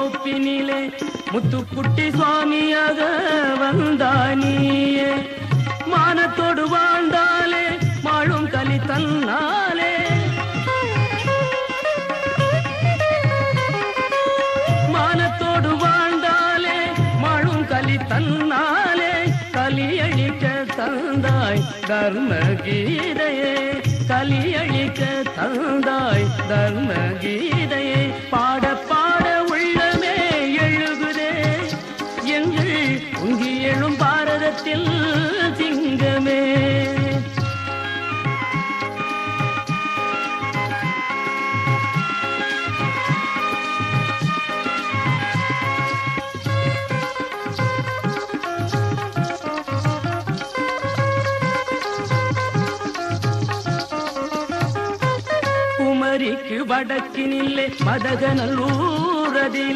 தோப்பினிலே முத்துக்குட்டி சுவாமியாக வந்தானியே மானத்தோடு வாழ்ந்தாலே வாழும் கலி தன்னாலே மானத்தோடு வாழ்ந்தாலே வாழும் கலி தன்னாலே கலியழிக்க தந்தாய் தர்ம கீதையே கலியழிக்க தந்தாய் தர்ம கீதையே பாட பாட உள்ளமே எழுகுதே எங்கள் உங்கி எழும் பாரதத்தில் சிங்கமே குமரிக்கு வடக்கினிலே மதகநல்லூரதிலே